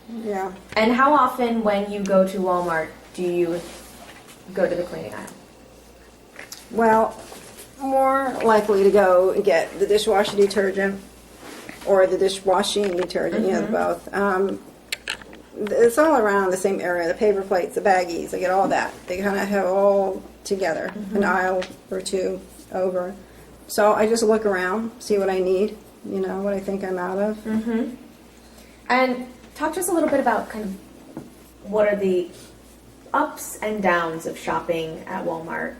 Yeah. And how often when you go to Walmart do you go to the cleaning aisle? Well, more likely to go and get the dishwasher detergent or the dishwashing detergent, you know, both. It's all around the same area, the paper plates, the baggies, I get all that. They kind of have all together, an aisle or two over. So I just look around, see what I need, you know, what I think I'm out of. And talk to us a little bit about kind of what are the ups and downs of shopping at Walmart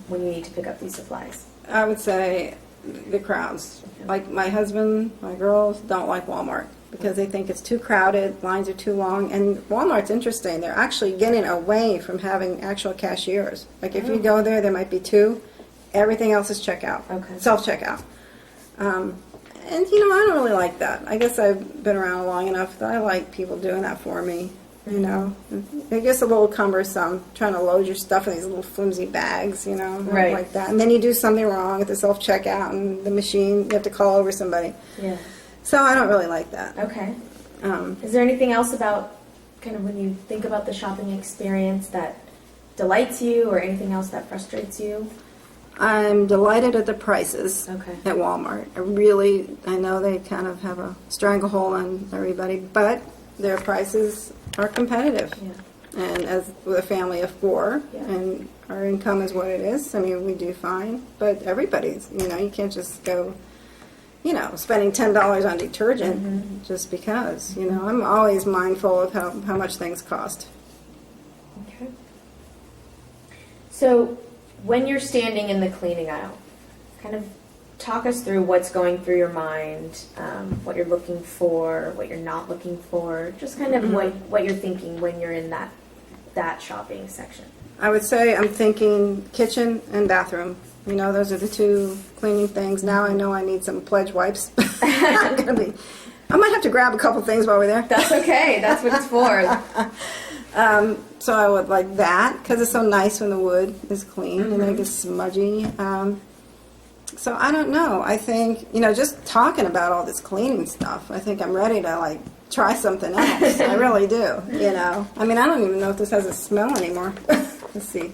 when you need to pick up these supplies. I would say the crowds. Like my husband, my girls don't like Walmart because they think it's too crowded, lines are too long, and Walmart's interesting. They're actually getting away from having actual cashiers. Like if you go there, there might be two. Everything else is checkout, self-checkout. And you know, I don't really like that. I guess I've been around long enough that I like people doing that for me. You know, it gets a little cumbersome trying to load your stuff in these little flimsy bags, you know, like that. And then you do something wrong at the self-checkout and the machine, you have to call over somebody. Yeah. So I don't really like that. Okay. Is there anything else about kind of when you think about the shopping experience that delights you or anything else that frustrates you? I'm delighted at the prices at Walmart. I know they kind of have a stranglehold on everybody, but their prices are competitive. Yeah. And as with a family of four, and our income is what it is, I mean, we do fine. But everybody's, you know, you can't just go, you know, spending $10 on detergent just because, you know. I'm always mindful of how much things cost. Okay. So when you're standing in the cleaning aisle, kind of talk us through what's going through your mind, what you're looking for, what you're not looking for, just kind of what you're thinking when you're in that shopping section. I would say I'm thinking kitchen and bathroom. You know, those are the two cleaning things. Now I know I need some Pledge wipes. I might have to grab a couple things while we're there. That's okay. That's what it's for. So I would like that because it's so nice when the wood is clean and then it gets smudgy. So I don't know. I think, you know, just talking about all this cleaning stuff, I think I'm ready to, like, try something else. I really do, you know. I mean, I don't even know if this has a smell anymore. Let's see.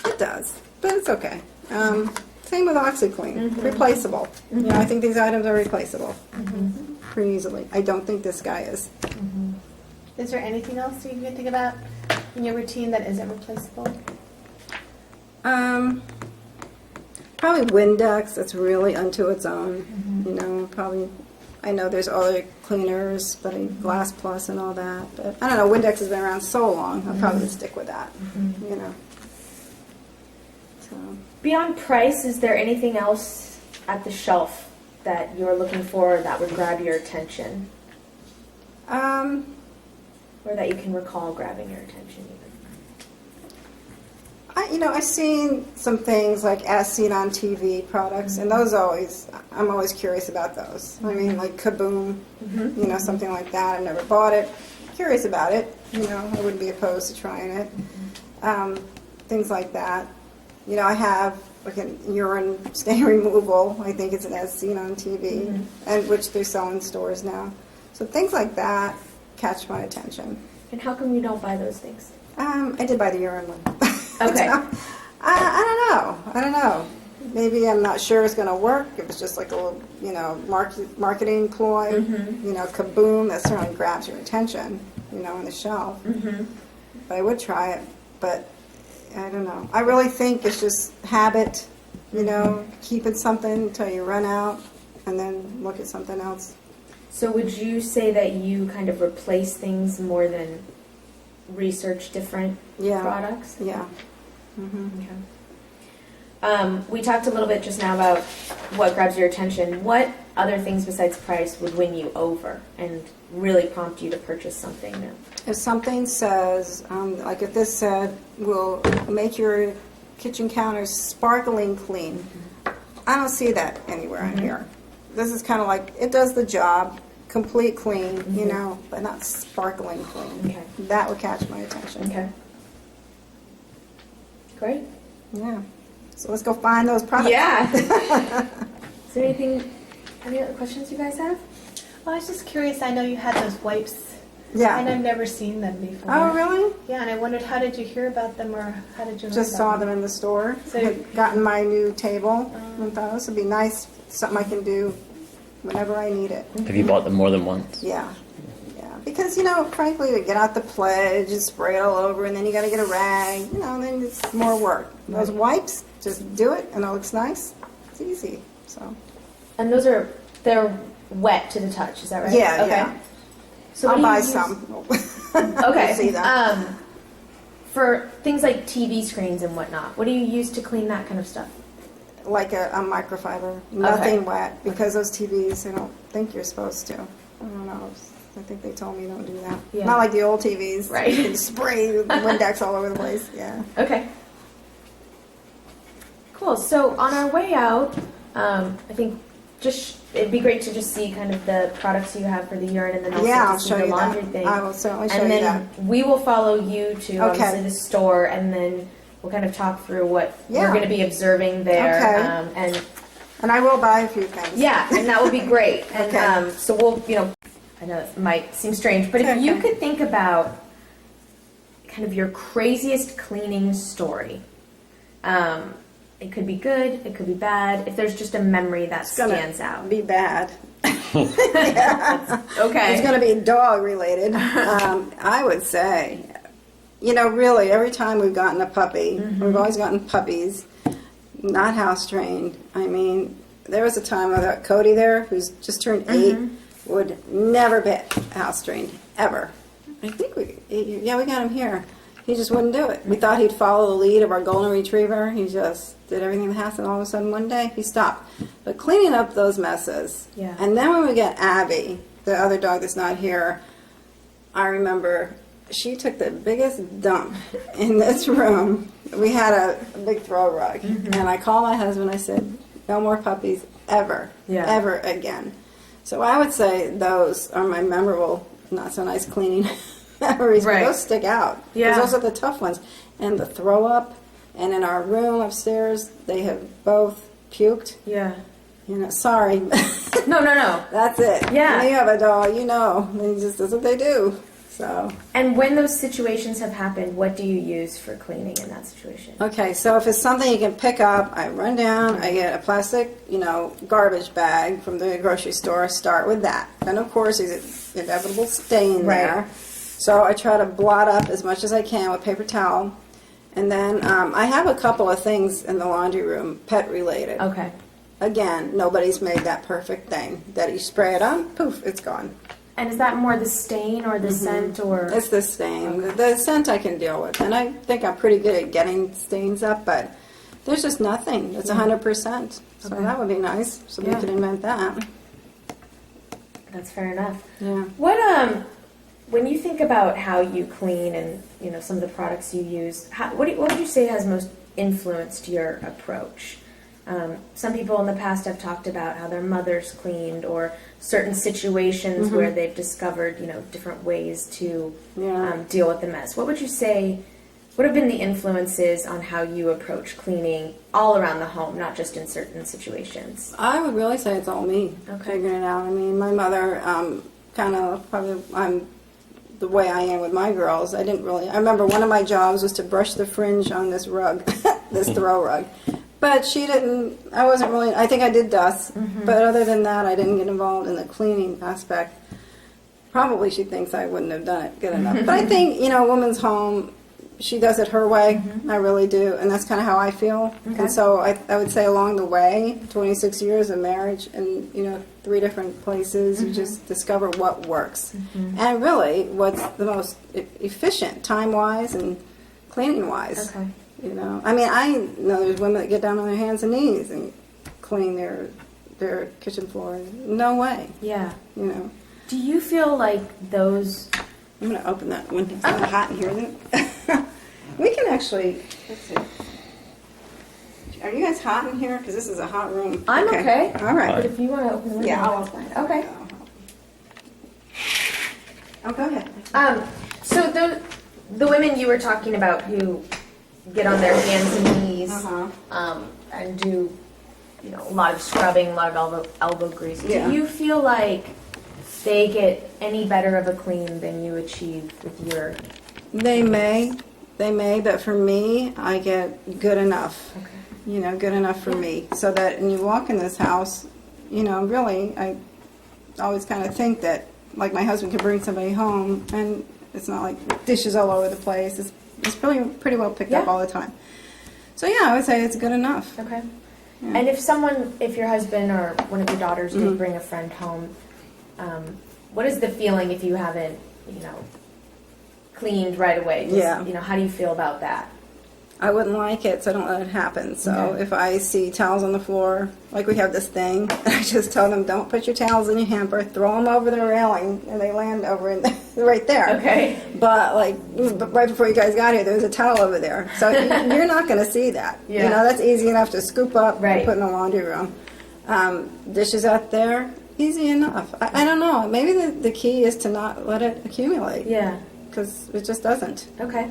It does, but it's okay. Same with OxyClean. Replaceable. You know, I think these items are replaceable pretty easily. I don't think this guy is. Is there anything else you can think about in your routine that isn't replaceable? Probably Windex, that's really unto its own. You know, probably, I know there's other cleaners, but Glass Plus and all that. But I don't know, Windex has been around so long, I'll probably stick with that, you know. So. Beyond price, is there anything else at the shelf that you're looking for that would grab your attention? Or that you can recall grabbing your attention even? I've seen some things like as seen on TV products, and those I'm always curious about those. I mean, like Kaboom, you know, something like that. I've never bought it. Curious about it. You know, I wouldn't be opposed to trying it. Things like that. You know, I have like a urine stain removal. I think it's an as seen on TV, and which they sell in stores now. So things like that catch my attention. And how come you don't buy those things? I did buy the urine one. Okay. I don't know. Maybe I'm not sure it's going to work. It was just like a little, you know, marketing ploy. You know, Kaboom, that certainly grabs your attention, you know, on the shelf. But I would try it, but I don't know. I really think it's just habit, you know, keeping something until you run out and then look at something else. So would you say that you kind of replace things more than research different products? Yeah. Okay. We talked a little bit just now about what grabs your attention. What other things besides price would win you over and really prompt you to purchase something new? If something says, like if this said, will make your kitchen counters sparkling clean, I don't see that anywhere in here. This is kind of like, it does the job, complete clean, you know, but not sparkling clean. Okay. That would catch my attention. Okay. Great. Yeah. So let's go find those products. Yeah. Is there any other questions you guys have? Well, I was just curious. I know you had those wipes, and Yeah. I've never seen them before. Oh, really? Yeah, and I wondered, how did you hear about them, or how did you learn Just about saw them in the store. So- Had gotten my new table and thought this would be nice, something I can do whenever I need it. Have you bought them more than once? Yeah. Yeah. Because, frankly, to get out the pledge and spray it all over, and then you got to get a rag, then it's more work. Those wipes, just do it, and it looks nice. It's easy. So. And they're wet to the touch, is that right? Yeah, okay. yeah. So what I'll do you buy use- some. Okay. You'll see that. For things like TV screens and whatnot, what do you use to clean that kind of stuff? Like a microfiber, nothing wet, because those TVs, I don't think you're supposed to. I don't know. I think they told me don't do that. Yeah. Not like the old TVs. Right. You can spray the Windex all over the place. Yeah. Okay. Cool. So on our way out, I think it'd be great to just see kind of the products you have for the urine, and then also Yeah, to I'll see show the you laundry that. thing. I will certainly show And you then that. we will follow you to obviously Okay. the store, and then we'll kind of talk through what Yeah. we're going to be observing there. Okay. And I will buy a few things. Yeah, and that would be great. And Okay. so we'll, I know it might seem strange, but if you Okay. could think about kind of your craziest cleaning story, it could be good, it could be bad. If there's just a memory that It's gonna stands out. be bad. Yeah. Okay. It's going to be dog related. I would say, really, every time we've gotten a puppy, we've always gotten puppies, not house trained. I mean, there was a time with Cody there, who's just turned 8, would never be house trained, ever. I think we got him here. He just wouldn't do it. We thought he'd follow the lead of our golden retriever. He just did everything in the house, and all of a sudden one day he stopped. But cleaning up those messes, Yeah. and then when we get Abby, the other dog that's not here, I remember she took the biggest dump in this room. We had a big throw rug, and I called my husband. I said, "No more puppies ever, ever again." So I would say those are my memorable, not so nice cleaning memories. Right. But those stick out. Yeah. Because those are the tough ones. And the throw up, and in our room upstairs, they have both puked. Yeah. Sorry. No. That's it. Yeah. When you have a dog, that's what they do. So. And when those situations have happened, what do you use for cleaning in that situation? Okay, so if it's something you can pick up, I run down, I get a plastic, garbage bag from the grocery store, start with that. Then, of course, there's an inevitable stain there. So I try to blot up as much as I can with paper towel. And then I have a couple of things in the laundry room, pet related. Okay. Again, nobody's made that perfect thing that you spray it on, poof, it's gone. And is that more the stain or the scent or? It's the stain. The scent I can deal with. And I think I'm pretty good at getting stains up, but there's just nothing. It's 100%. So that would be nice. So we could invent that. That's fair enough. Yeah. What when you think about how you clean and some of the products you use, what would you say has most influenced your approach? Some people in the past have talked about how their mothers cleaned, or certain situations where they've discovered different ways to deal with the mess. What would you say? What have been the influences on how you approach cleaning all around the home, not just in certain situations? I would really say it's all me figuring it out. I mean, my mother kind of probably I'm the way I am with my girls. I remember one of my jobs was to brush the fringe on this rug, this throw rug. But I think I did dust, but other than that, I didn't get involved in the cleaning aspect. Probably she thinks I wouldn't have done it good enough. But I think, a woman's home, she does it her way. I really do. And that's kind of how I feel. And so I would say along the way, 26 years of marriage and, 3 different places, you just discover what works. And really, what's the most efficient, time-wise and cleaning-wise. Okay. I know there's women that get down on their hands and knees and clean their kitchen floor. No way. Yeah. Do you feel like those? I'm going to open that window. It's kind of hot in here, isn't it? We can actually. Let's see. Are you guys hot in here? Because this is a hot room. I'm okay. All right. But if you want to open the window, Yeah, I'll that's fine. Okay. Oh, go ahead. So the women you were talking about who get on their hands and knees and do a lot of scrubbing, a lot of elbow grease. Yeah. Do you feel like they get any better of a clean than you achieve with your. They may, but for me, I get good enough. Okay. You know, good enough for me, so that when you walk in this house, you know, really, I always kind of think that, like, my husband could bring somebody home, and it's not like dishes all over the place. It's pretty well picked up Yeah. all the time. So yeah, I would say it's good enough. Okay. Yeah. And if your husband or one of your daughters did bring a friend home, what is the feeling if you haven't, you know, cleaned right away? Just, Yeah. You know, how do you feel about that? I wouldn't like it, so I don't let it happen. So Okay. if I see towels on the floor, like we have this thing, I just tell them, don't put your towels in your hamper, throw them over the railing, and they land over in right there. Okay. But like right before you guys got here, there was a towel over there, so you're not going to see that. Yeah. You know, that's easy enough to scoop up Right. and put in the laundry room. Dishes out there, easy enough. I don't know. Maybe the key is to not let it accumulate, Yeah. because it just doesn't. Okay.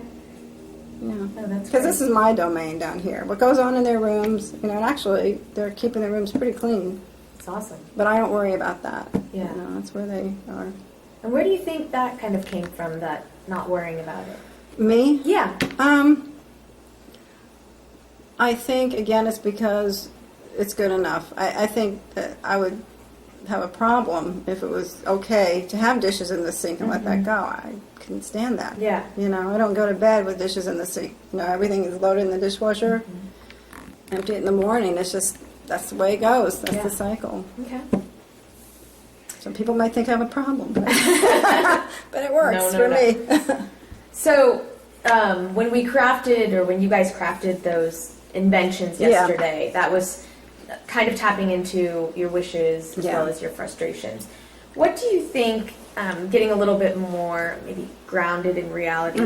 Yeah. Oh, that's Because great. this is my domain down here. What goes on in their rooms, you know, and actually they're keeping their rooms pretty clean. It's awesome. But I don't worry about that. Yeah. You know, that's where they are. And where do you think that kind of came from, that not worrying about it? Me? Yeah. I think, again, it's because it's good enough. I think that I would have a problem if it was okay to have dishes in the sink and let that go. I couldn't stand that. Yeah. You know, I don't go to bed with dishes in the sink. You know, everything is loaded in the dishwasher. Empty it in the morning. It's just, that's the way it goes. That's Yeah. the cycle. Okay. Some people might think I have a problem, but, but it works No, for no. me. So, when we crafted, or when you guys crafted those inventions Yeah. yesterday, that was kind of tapping into your wishes as Yeah. well as your frustrations. What do you think, getting a little bit more maybe grounded in reality,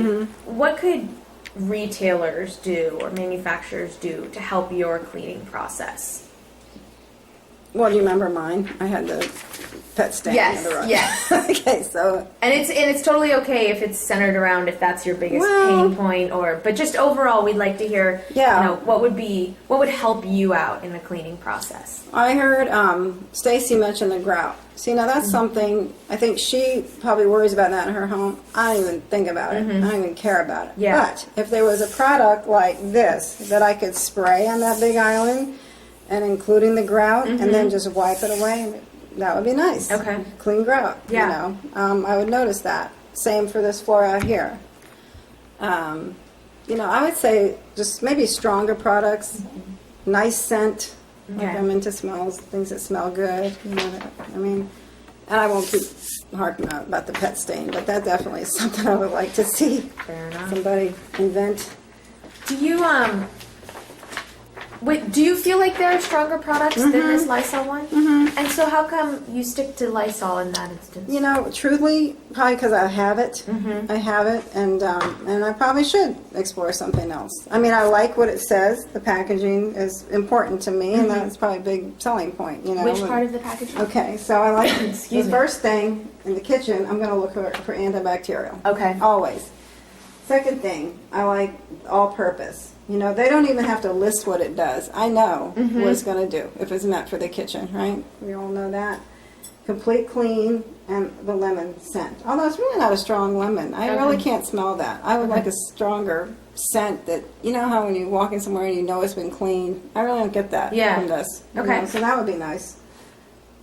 what could retailers do or manufacturers do to help your cleaning process? Well, do you remember mine? I had the pet stand. Yes, in the rug. yes. Okay, so And it's totally okay if it's centered around, if that's your biggest Well- pain point, but just overall, we'd like to hear, Yeah. you know, what would help you out in the cleaning process. I heard Stacy mention the grout. See, now that's something, I think she probably worries about that in her home. I don't even think about it. I don't even care about it. Yeah. But if there was a product like this that I could spray on that big island, and including the grout, and then just wipe it away, that would be nice. Okay. Clean grout, Yeah. you know. I would notice that. Same for this floor out here. You know, I would say just maybe stronger products, nice scent. Like Okay. I'm into smells, things that smell good. You know, I mean, and I won't keep harping on about the pet stain, but that definitely is something I would like to see Fair enough. somebody invent. Do you do you feel like there are stronger products than this Lysol one? And so how come you stick to Lysol in that instance? You know, truthfully, probably because I have it. I have it, and I probably should explore something else. I mean, I like what it says. The packaging is important to me, and that's probably a big selling point. You know, Which part of the packaging? Okay, so I like Excuse the me. first thing in the kitchen. I'm going to look for antibacterial. Okay. Always. Second thing, I like all-purpose. You know, they don't even have to list what it does. I know what it's going to do if it's meant for the kitchen, right? We all know that. Complete clean and the lemon scent. Although it's really not a strong lemon. I really can't smell that. I would like a stronger scent that, you know how when you walk in somewhere and you know it's been cleaned? I really don't get that Yeah. from this. you Okay. know, so that would be nice.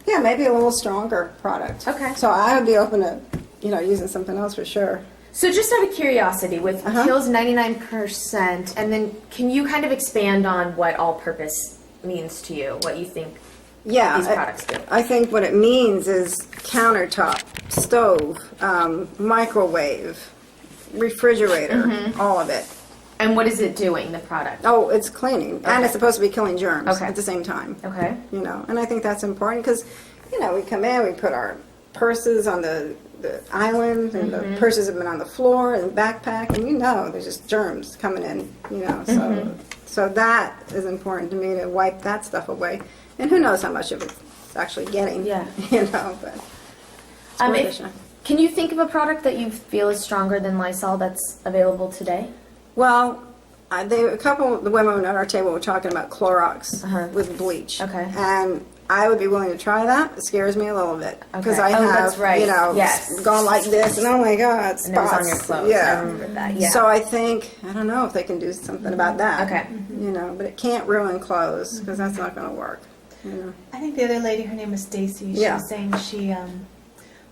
Yeah, maybe a little stronger product. Okay. So I would be open to, you know, using something else for sure. So just out of curiosity, with Uh-huh. Kiehl's 99%, and then can you kind of expand on what all-purpose means to you, what you think Yeah, these products do? I think what it means is countertop, stove, microwave, refrigerator, all of it. And what is it doing, the product? Oh, it's cleaning, and Okay. it's supposed to be killing germs Okay. at the same time. Okay. You know, and I think that's important because, you know, we come in, we put our purses on the island, and the purses have been on the floor, and the backpack, and you know, there's just germs coming in, you know, so that is important to me, to wipe that stuff away. And who knows how much of it's actually getting, Yeah. you know, but it's worth a shot. Can you think of a product that you feel is stronger than Lysol that's available today? Well, a couple of the women at our table were talking about Clorox Uh-huh. with bleach. Okay. And I would be willing to try that. It scares me a little bit because Okay. I Oh, have, that's right. you know, Yes. gone like this, and oh my God, spots. And it was on your clothes. Yeah. I remember that. Yeah. So I think I don't know if they can do something about that. Okay. You know, but it can't ruin clothes because that's not going to work. You know. I think the other lady, her name was Stacy. She Yeah. was saying she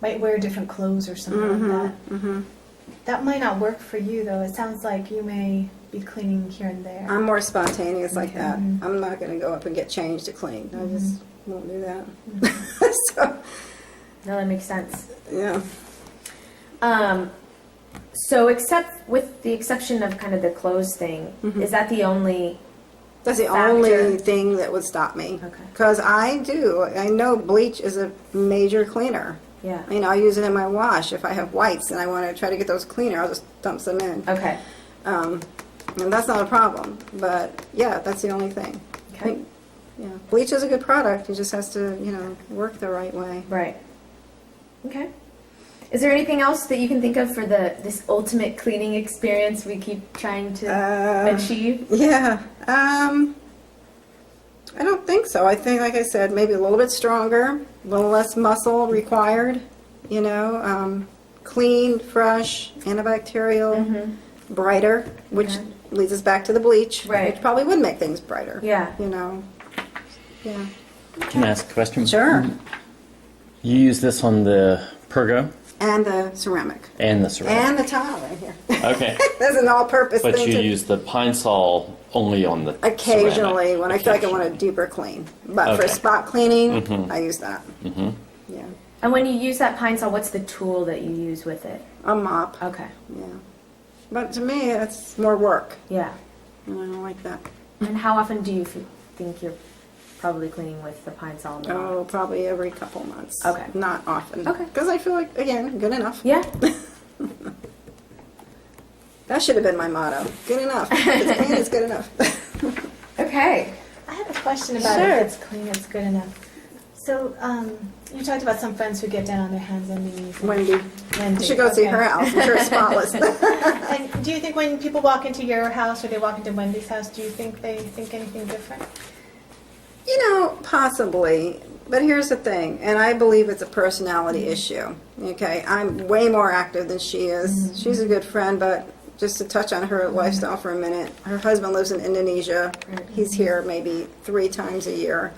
might wear different clothes or something like that. Mm-hmm. That might not work for you, though. It sounds like you may be cleaning here and there. I'm more spontaneous like that. Mhm. I'm not going to go up and get changed to clean. I just won't do that. Mm-hmm. So, No, that makes sense. yeah. So except with the exception of kind of the clothes thing, Mhm. is that the only? That's the Factor. only thing that would stop me. Okay. Because I know bleach is a major cleaner. Yeah. You know, I use it in my wash. If I have whites and I want to try to get those cleaner, I'll just dump some in. Okay. And that's not a problem. But yeah, that's the only thing. I Okay. think, yeah, bleach is a good product. It just has to, you know, work the right way. Right. Okay. Is there anything else that you can think of for this ultimate cleaning experience we keep trying to achieve? Yeah. I don't think so. I think, like I said, maybe a little bit stronger, a little less muscle required, you know, clean, fresh, antibacterial, brighter, which Okay. leads us back to the bleach, Right. which probably would make things brighter. Yeah. You know, yeah. Can I ask a question? Sure. You use this on the Pergo And the ceramic. and the ceramic. And the tile right here. Okay. That's an all-purpose But thing. you to use the pine sol only on the occasionally ceramic. when I feel like I want a deeper clean. But for Okay. spot cleaning, Mhm. I use that. Mm-hmm. Yeah. And when you use that pine sol, what's the tool that you use with it? A mop. Okay. Yeah. But to me, it's more work. Yeah. And I don't like that. And how often do you think you're probably cleaning with the pine sol? Oh, probably every couple months. Okay. Not often. Okay. Because I feel like, again, good enough. Yeah. That should have been my motto. Good enough. It's clean, it's good enough. Okay. I have a question about Sure. if it's clean, it's good enough. So, you talked about some friends who get down on their hands and knees. Wendy. Wendy, You should go see okay. her house. I'm sure it's spotless. And do you think when people walk into your house or they walk into Wendy's house, do you think they think anything different? You know, possibly. But here's the thing, and I believe it's a personality issue. Okay, I'm way more active than she is. She's a good friend, but just to touch on her lifestyle for a minute, her husband lives in Indonesia. He's here maybe 3 times a year.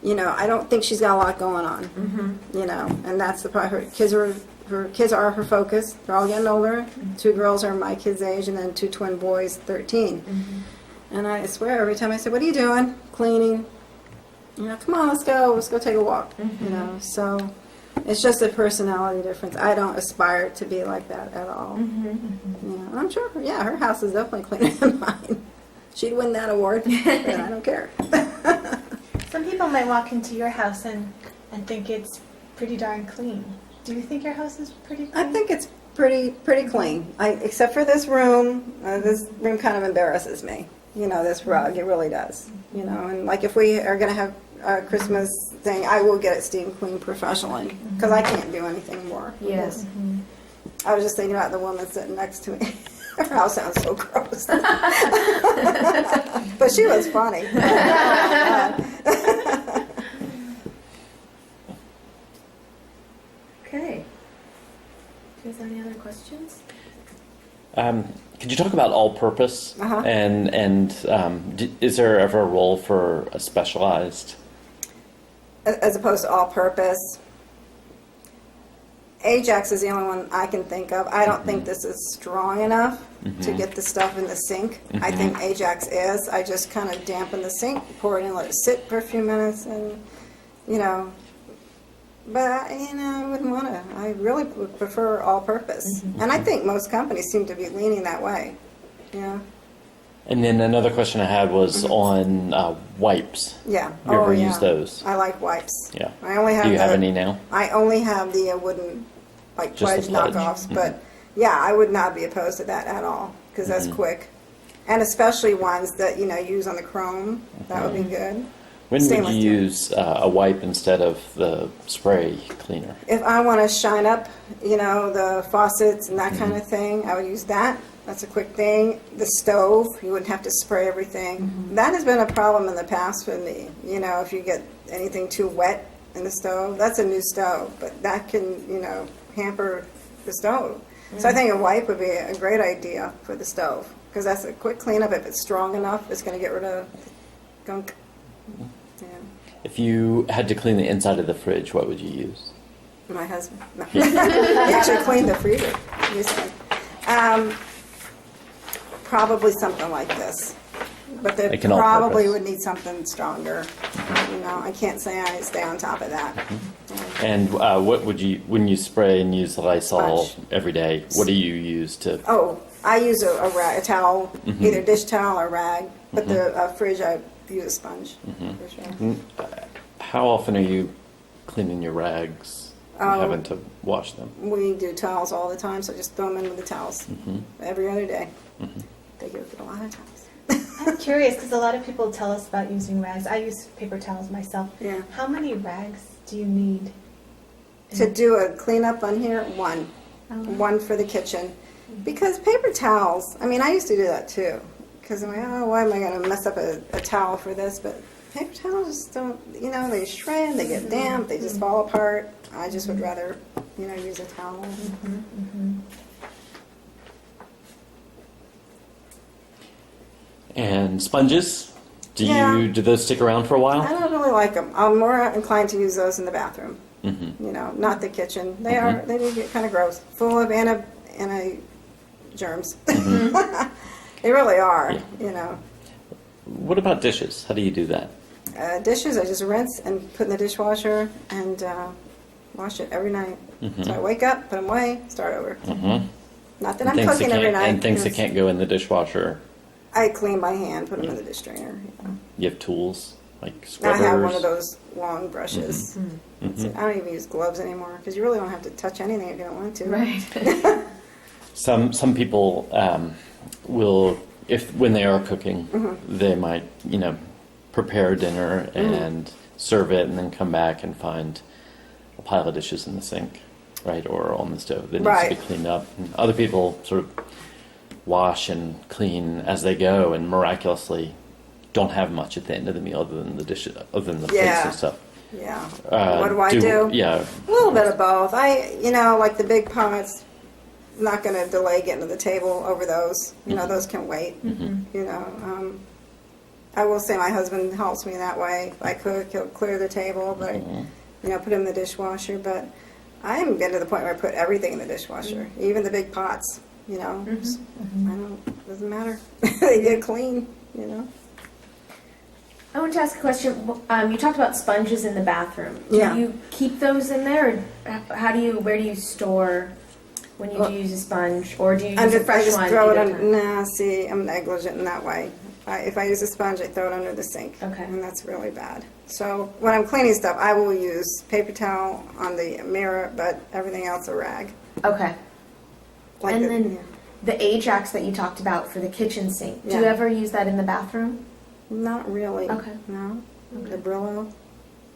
You know, I don't think she's got a lot going on. You know, and that's the part. Her kids are her focus. They're all getting older. 2 girls are my kids' age, and then 2 twin boys, 13. And I swear, every time I say, "What are you doing?" Cleaning. You know, come on, let's go take a walk. You know, so it's just a personality difference. I don't aspire to be like that at all. Yeah, I'm sure. Yeah, her house is definitely cleaner than mine. She'd win that award, but I don't care. Some people might walk into your house and think it's pretty darn clean. Do you think your house is pretty clean? I think it's pretty clean. Except for this room. This room kind of embarrasses me. You know, this rug, it really does. You know, and like if we are going to have a Christmas thing, I will get it steam cleaned professionally because I can't do anything more. with Yeah. this. I was just thinking about the woman sitting next to me. Her house sounds so gross. But she was funny. Okay. Do you guys have any other questions? Could you talk about all-purpose? Uh-huh. And is there ever a role for a specialized? As opposed to all-purpose. Ajax is the only one I can think of. I don't think this is strong enough to get the stuff in the sink. I think Ajax is. I just kind of dampen the sink, pour it in, let it sit for a few minutes, and, you know. But, I wouldn't want to. I really would prefer all-purpose. And I think most companies seem to be leaning that way. Yeah. And then another question I had was on wipes. Yeah. You ever yeah. use those? I like wipes. Yeah. I only have Do you have the- any now? I only have the wooden, like, Just Pledge the Pledge. knockoffs, but yeah, I would not be opposed to that at all because that's quick, and especially ones that use on the chrome. That would be good. When would stainless you steel. use a wipe instead of the spray cleaner? If I want to shine up, the faucets and that kind of thing, I would use that. That's a quick thing. The stove, you wouldn't have to spray everything. That has been a problem in the past for me. If you get anything too wet in the stove, that's a new stove, but that can, hamper the stove. So I think a wipe would be a great idea for the stove, because that's a quick cleanup. If it's strong enough, it's going to get rid of gunk. Yeah. If you had to clean the inside of the fridge, what would you use? My husband. No. He actually cleaned the freezer recently. Probably something like this. But they Like an probably all-purpose. would need something stronger. I can't say I stay on top of that. And what would you, when you spray and use the Lysol Sponge. every day, what do you use to? Oh, I use a towel, either dish towel or rag. But the fridge, I use a sponge. For sure. How often are you cleaning your rags and having to wash them? We do towels all the time, so just throw them in with the towels every other day. They go through a lot of times. I'm curious because a lot of people tell us about using rags. I use paper towels myself. Yeah. How many rags do you need? To do a cleanup on here, one. One for the kitchen. Because paper towels, I used to do that too. Because I'm like, why am I going to mess up a towel for this? But paper towels don't, they shred, they get damp, they just fall apart. I just would rather, use a towel. And sponges? Yeah. Do those stick around for a I while? don't really like them. I'm more inclined to use those in the bathroom. Not the kitchen. They do get kind of gross, full of germs. They really are, What about dishes? How do you do that? Dishes, I just rinse and put in the dishwasher and wash it every night. So I wake up, put them away, start over. Not that I'm Things that cooking every can't- night. And things that yes. can't go in the dishwasher. I clean by hand, put them in the dish drainer. You have tools like I scrubbers. have one of those long brushes. That's it. I don't even use gloves anymore because you really don't have to touch anything if you don't want to. Right. Some people will, when they are cooking, they might prepare dinner and serve it, and then come back and find a pile of dishes in the sink, right, or on the stove that needs to be cleaned up. And other people sort of wash and clean as they go, and miraculously don't have much at the end of the meal other than the dishes, other than the plates and stuff. Yeah. What do I do? Yeah. A little bit of both. Like the big pots, not going to delay getting to the table over those. Those can wait. I will say my husband helps me that way. If I cook, he'll clear the table, but put it in the dishwasher. But I haven't been to the point where I put everything in the dishwasher, even the big pots. I don't. Doesn't matter. They get clean. I want to ask a question. You talked about sponges in the bathroom. Do Yeah. you keep those in there, or where do you store when you do use a sponge, or do you use a I fresh just one? throw it either on. time? Nah, see, I'm negligent in that way. If I use a sponge, I throw it under the sink. Okay. And that's really bad. So when I'm cleaning stuff, I will use paper towel on the mirror, but everything else a rag. Okay. Like And the- then yeah. the Ajax that you talked about for the kitchen sink. Do you Yeah. ever use that in the bathroom? Not really. Okay. No. Okay. The Brillo.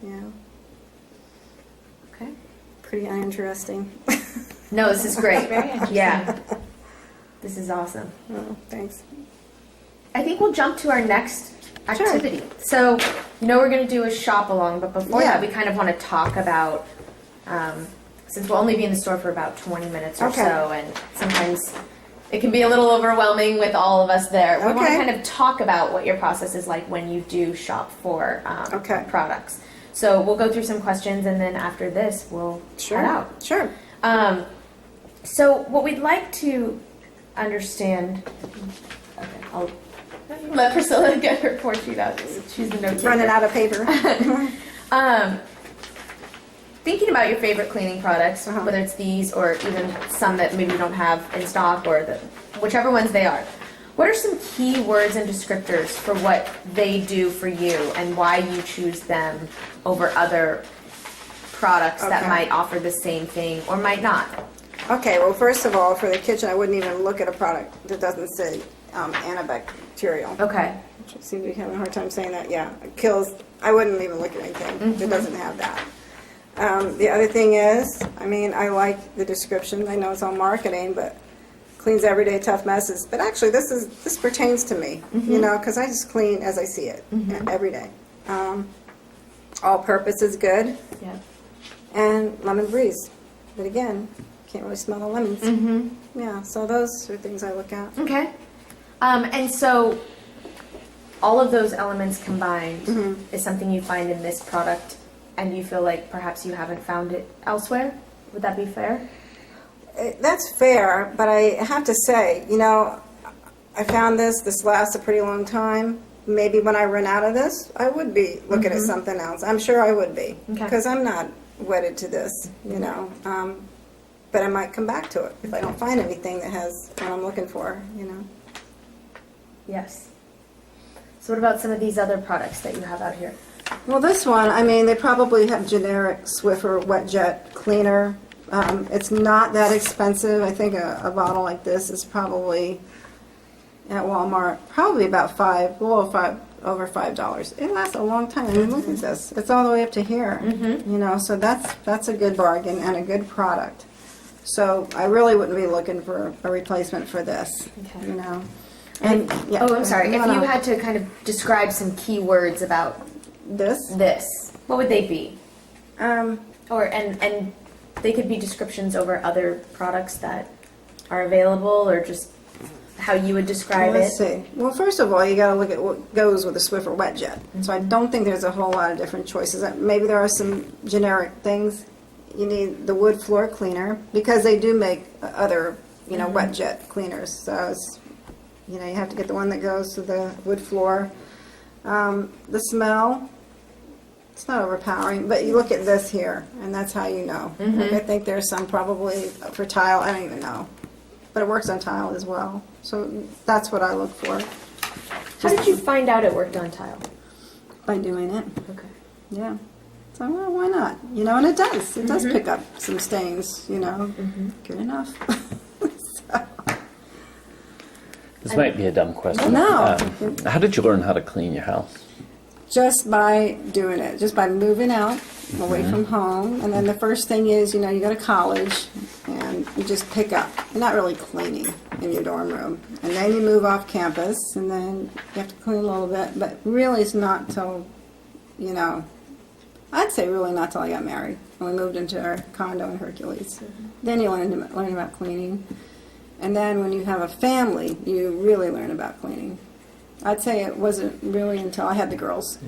Yeah. Okay. Pretty uninteresting. No, this is great. Very interesting. Yeah. This is awesome. Oh, thanks. I think we'll jump to our next activity. So, we're going to do a shop along, but before Yeah. that, we kind of want to talk about, since we'll only be in the store for about 20 minutes or Okay. so, and sometimes it can be a little overwhelming with all of us there. We want to Okay. kind of talk about what your process is like when you do shop for Okay. products. So we'll go through some questions, and then after this, we'll Sure. head out. Sure. So what we'd like to understand. Okay, I'll let Priscilla get her report sheet out. She's the note taker. Running out of paper. Thinking about your favorite cleaning products, Uh-huh. whether it's these or even some that maybe you don't have in stock, or whichever ones they are. What are some key words and descriptors for what they do for you, and why you choose them over other products that Okay. might offer the same thing or might not? Okay, well, first of all, for the kitchen, I wouldn't even look at a product that doesn't say antibacterial. Okay. I seem to be having a hard time saying that. Yeah, it kills. I wouldn't even look at anything that doesn't have that. The other thing is, I mean, I like the description. I know it's all marketing, but cleans everyday tough messes. But actually, this pertains to me, you know, because I just clean as I see it every day. All purpose is good, Yeah. and lemon breeze. But again, can't really smell the lemons. Yeah, so those are things I look at. Okay. And so all of those elements combined is something you find in this product, and you feel like perhaps you haven't found it elsewhere? Would that be fair? That's fair, but I have to say, you know, I found this lasts a pretty long time. Maybe when I run out of this, I would be looking at something else. I'm sure I would be, Okay. because I'm not wedded to this, you know. But I might come back to it if I don't find anything that has what I'm looking for, you know. Yes. So what about some of these other products that you have out here? Well, this one, I mean, they probably have generic Swiffer wet jet cleaner. It's not that expensive. I think a bottle like this is probably at Walmart, probably about over $5. It lasts a long time. I mean, look at this. It's all the way up to here, you know, so that's a good bargain and a good product. So I really wouldn't be looking for a replacement for this, Okay. you know. And yeah, Oh, I'm sorry. If no, you no. had to kind of describe some key words about This, this, what would they be? um, Or and they could be descriptions over other products that are available, or just how you would describe let's it. see. Well, first of all, you got to look at what goes with a Swiffer wet jet. So I don't think there's a whole lot of different choices. Maybe there are some generic things. You need the wood floor cleaner because they do make other, you know, wet jet cleaners. So it's, you know, you have to get the one that goes to the wood floor. The smell, it's not overpowering, but you look at this here, and that's how you know. Like, I think there's some probably for tile. I don't even know, but it works on tile as well. So that's what I look for How did you find out it worked on tile? by doing it. Okay. Yeah. So well, why not? You know, and it does. It does pick up some stains. You know, good enough. So, This might be a dumb question. No. How did you learn how to clean your house? just by doing it, just by moving out away from home, and then the first thing is, you know, you go to college and you just pick up. You're not really cleaning in your dorm room, and then you move off campus, and then you have to clean a little bit. But really, it's not till, you know, I'd say really not till I got married when we moved into our condo in Hercules. Then you learn about cleaning, and then when you have a family, you really learn about cleaning. I'd say it wasn't really until I had the girls.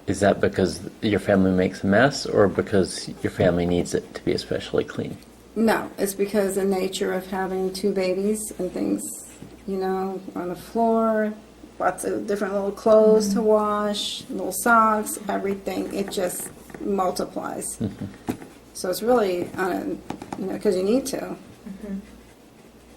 Is that because your family makes a mess, or because your family needs it to be especially clean? No, it's because the nature of having two babies and things, you know, on the floor, lots of different little clothes to wash, little socks, everything. It just multiplies. So it's really on a, you know, because you need to.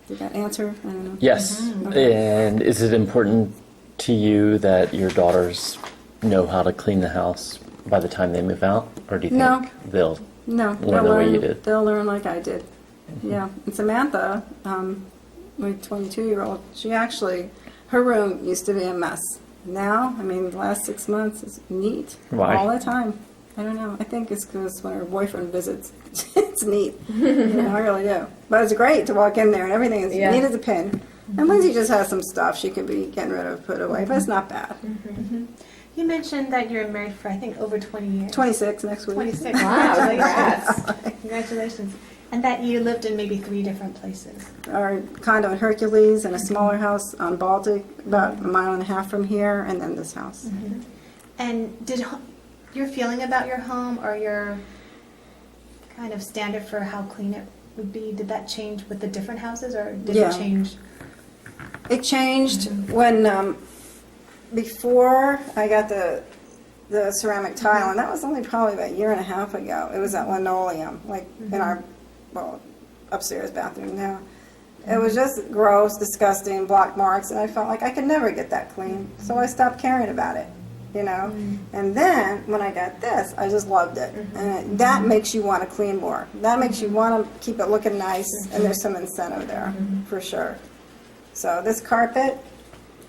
Did that answer? I don't know. Yes. And is it important to you that your daughters know how to clean the house by the time they move out, or do you think No. they'll No, learn the way you did? They'll learn like I did. Yeah, and Samantha, my 22-year-old, she actually, her room used to be a mess. Now, I mean, the last 6 months is neat. Why? All the time. I don't know. I think it's because when her boyfriend visits, it's neat. You know, I really do. But it's great to walk in there and everything is Yeah. neat as a pin. And Lindsay just has some stuff she could be getting rid of, put away, but it's not bad. You mentioned that you're married for, I think, over 20 years. 26 next week. 26. Wow, Congratulations. Congratulations. And that you lived in maybe 3 different places. Our condo in Hercules and a smaller house on Baltic, about a mile and a half from here, and then this house. And did your feeling about your home or your kind of standard for how clean it would be, did that change with the different houses, or did Yeah. it change? It changed when, before I got the ceramic tile, and that was only probably about a year and a half ago. It was at linoleum, like in our, well, upstairs bathroom now. It was just gross, disgusting, black marks, and I felt like I could never get that clean. So I stopped caring about it, you know. And then when I got this, I just loved it. And that makes you want to clean more. That makes you want to keep it looking nice, and there's some incentive there, for sure. So this carpet,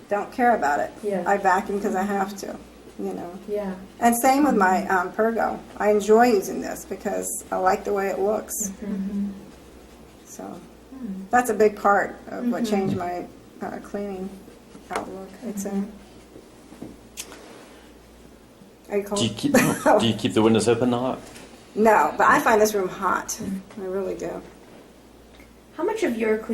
don't care about it. Yeah. I vacuum because I have to, you know. Yeah. And same with my Pergo. I enjoy using this because I like the way it looks. Mm-hmm. So that's a big part of what changed my cleaning outlook. It's a. Are you cold? Do you keep the windows open a lot? No, but I find this room hot. I really do. How much of your